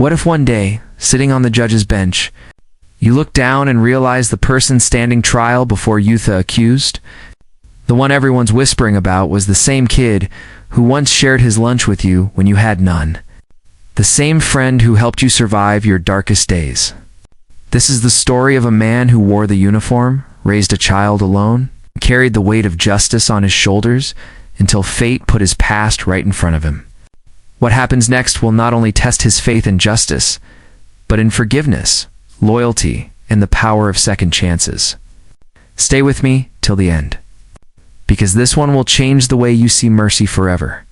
What if one day, sitting on the judge's bench, you look down and realize the person standing trial before you the accused? The one everyone's whispering about was the same kid who once shared his lunch with you when you had none. The same friend who helped you survive your darkest days. This is the story of a man who wore the uniform, raised a child alone, carried the weight of justice on his shoulders until fate put his past right in front of him. What happens next will not only test his faith in justice, but in forgiveness, loyalty, and the power of second chances. Stay with me till the end, because this one will change the way you see mercy forever.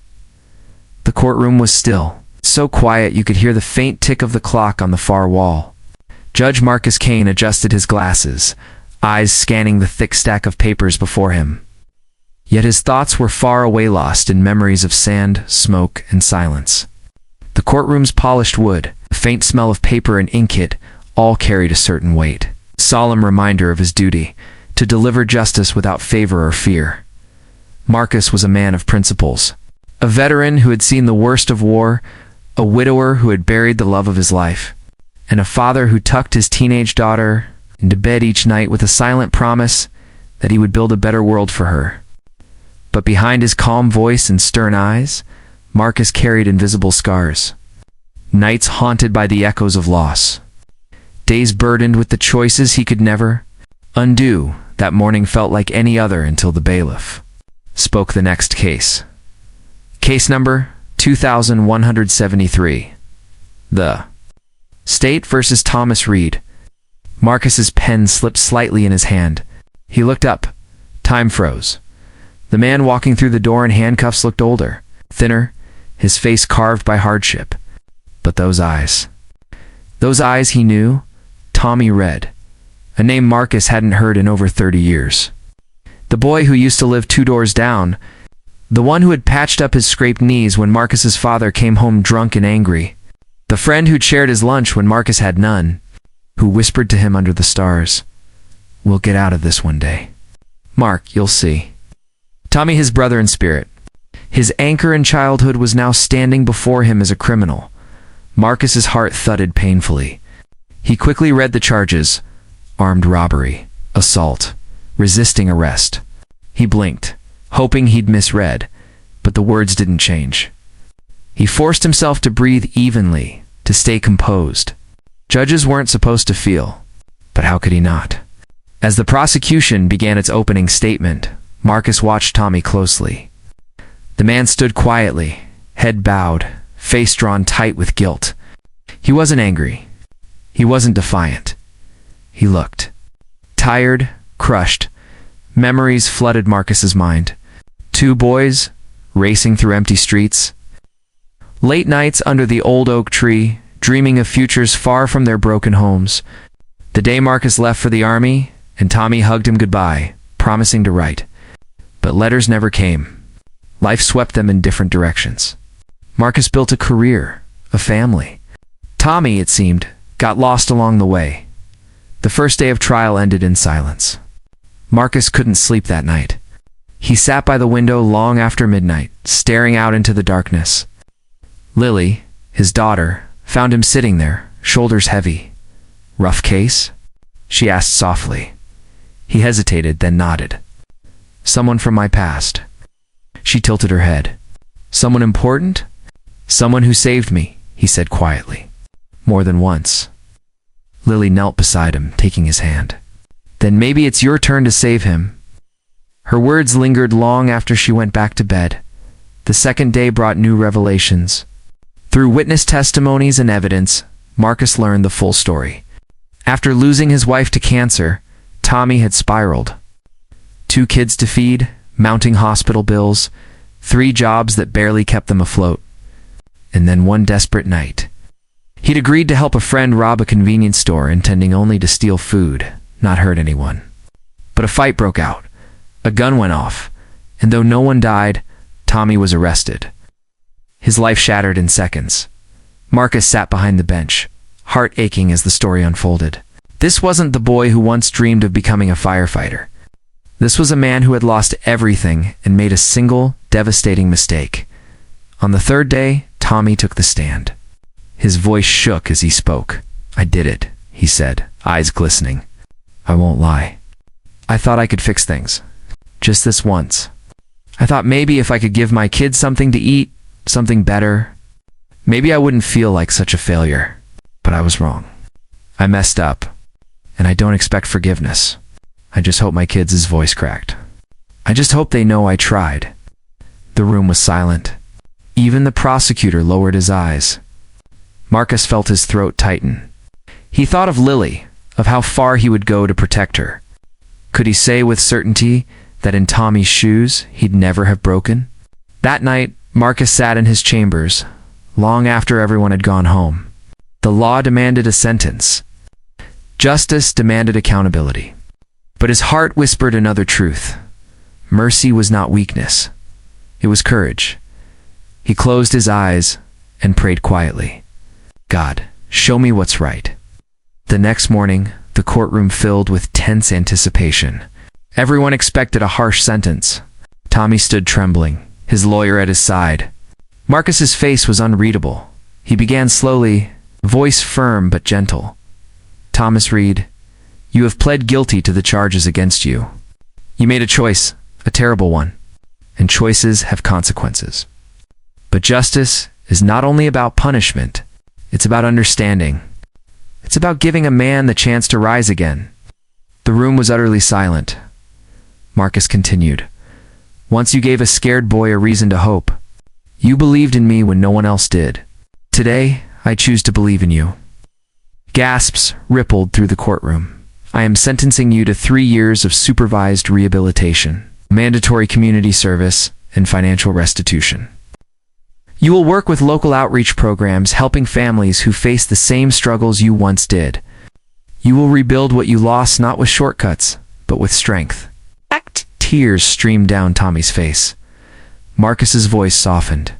The courtroom was still, so quiet you could hear the faint tick of the clock on the far wall. Judge Marcus Kane adjusted his glasses, eyes scanning the thick stack of papers before him. Yet his thoughts were far away, lost in memories of sand, smoke, and silence. The courtroom's polished wood, the faint smell of paper and inkjet, all carried a certain weight, a solemn reminder of his duty to deliver justice without favor or fear. Marcus was a man of principles, a veteran who had seen the worst of war, a widower who had buried the love of his life, and a father who tucked his teenage daughter into bed each night with a silent promise that he would build a better world for her. But behind his calm voice and stern eyes, Marcus carried invisible scars. Nights haunted by the echoes of loss. Days burdened with the choices he could never undo. That morning felt like any other until the bailiff spoke the next case. Case number 2173. The State versus Thomas Reed. Marcus's pen slipped slightly in his hand. He looked up. Time froze. The man walking through the door in handcuffs looked older, thinner, his face carved by hardship. But those eyes he knew, Tommy Red, a name Marcus hadn't heard in over 30 years. The boy who used to live 2 doors down, the one who had patched up his scraped knees when Marcus's father came home drunk and angry, the friend who'd shared his lunch when Marcus had none, who whispered to him under the stars, "We'll get out of this one day. Mark, you'll see." Tommy, his brother in spirit, his anchor in childhood, was now standing before him as a criminal. Marcus's heart thudded painfully. He quickly read the charges: armed robbery, assault, resisting arrest. He blinked, hoping he'd misread, but the words didn't change. He forced himself to breathe evenly, to stay composed. Judges weren't supposed to feel, but how could he not? As the prosecution began its opening statement, Marcus watched Tommy closely. The man stood quietly, head bowed, face drawn tight with guilt. He wasn't angry. He wasn't defiant. He looked tired, crushed. Memories flooded Marcus's mind. 2 boys, racing through empty streets. Late nights under the old oak tree, dreaming of futures far from their broken homes. The day Marcus left for the army, and Tommy hugged him goodbye, promising to write. But letters never came. Life swept them in different directions. Marcus built a career, a family. Tommy, it seemed, got lost along the way. The first day of trial ended in silence. Marcus couldn't sleep that night. He sat by the window long after midnight, staring out into the darkness. Lily, his daughter, found him sitting there, shoulders heavy. "Rough case?" she asked softly. He hesitated, then nodded. "Someone from my past." She tilted her head. "Someone important?" "Someone who saved me," he said quietly. "More than once." Lily knelt beside him, taking his hand. "Then maybe it's your turn to save him." Her words lingered long after she went back to bed. The second day brought new revelations. Through witness testimonies and evidence, Marcus learned the full story. After losing his wife to cancer, Tommy had spiraled. 2 kids to feed, mounting hospital bills, 3 jobs that barely kept them afloat. And then one desperate night, he'd agreed to help a friend rob a convenience store, intending only to steal food, not hurt anyone. But a fight broke out. A gun went off, and though no one died, Tommy was arrested. His life shattered in seconds. Marcus sat behind the bench, heart aching as the story unfolded. This wasn't the boy who once dreamed of becoming a firefighter. This was a man who had lost everything and made a single, devastating mistake. On the 3rd day, Tommy took the stand. His voice shook as he spoke. "I did it," he said, eyes glistening. "I won't lie. I thought I could fix things. Just this once. I thought maybe if I could give my kids something to eat, something better, maybe I wouldn't feel like such a failure. But I was wrong. I messed up, and I don't expect forgiveness. I just hope my kids'" voice cracked. "I just hope they know I tried." The room was silent. Even the prosecutor lowered his eyes. Marcus felt his throat tighten. He thought of Lily, of how far he would go to protect her. Could he say with certainty that in Tommy's shoes he'd never have broken? That night, Marcus sat in his chambers, long after everyone had gone home. The law demanded a sentence. Justice demanded accountability. But his heart whispered another truth. Mercy was not weakness. It was courage. He closed his eyes and prayed quietly. "God, show me what's right." The next morning, the courtroom filled with tense anticipation. Everyone expected a harsh sentence. Tommy stood trembling, his lawyer at his side. Marcus's face was unreadable. He began slowly, voice firm but gentle. "Thomas Reed, you have pled guilty to the charges against you. You made a choice, a terrible one, and choices have consequences. But justice is not only about punishment, it's about understanding. It's about giving a man the chance to rise again." The room was utterly silent. Marcus continued. "Once you gave a scared boy a reason to hope. You believed in me when no one else did. Today, I choose to believe in you." Gasps rippled through the courtroom. "I am sentencing you to 3 years of supervised rehabilitation, mandatory community service, and financial restitution. You will work with local outreach programs helping families who face the same struggles you once did. You will rebuild what you lost not with shortcuts, but with strength." Tears streamed down Tommy's face. Marcus's voice softened.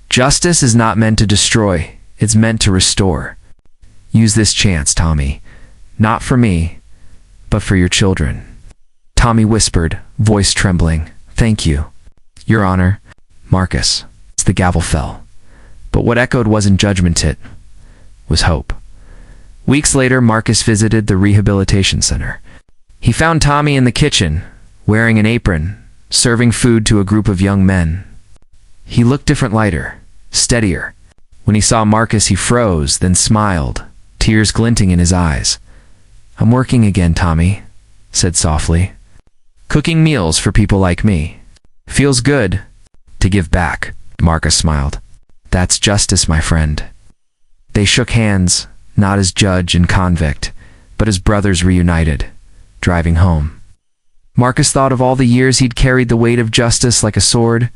"Justice is not meant to destroy, it's meant to restore. Use this chance, Tommy. Not for me, but for your children." Tommy whispered, voice trembling, "Thank you, Your Honor." "Marcus." The gavel fell. But what echoed wasn't judgment, it was hope. Weeks later, Marcus visited the rehabilitation center. He found Tommy in the kitchen, wearing an apron, serving food to a group of young men. He looked different, lighter, steadier. When he saw Marcus, he froze, then smiled, tears glinting in his eyes. "I'm working again, Tommy," said softly. "Cooking meals for people like me. Feels good to give back." Marcus smiled. "That's justice, my friend." They shook hands, not as judge and convict, but as brothers reunited, driving home. Marcus thought of all the years he'd carried the weight of justice like a sword,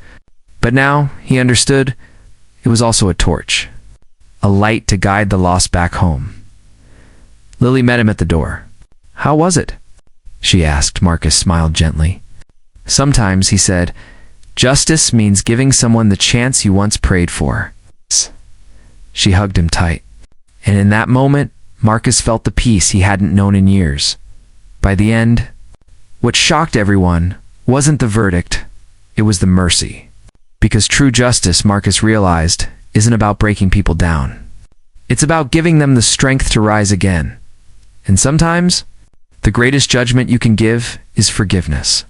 but now he understood it was also a torch, a light to guide the lost back home. Lily met him at the door. "How was it?" she asked. Marcus smiled gently. "Sometimes," he said, "justice means giving someone the chance you once prayed for." She hugged him tight. And in that moment, Marcus felt the peace he hadn't known in years. By the end, what shocked everyone wasn't the verdict, it was the mercy. Because true justice, Marcus realized, isn't about breaking people down. It's about giving them the strength to rise again. And sometimes, the greatest judgment you can give is forgiveness.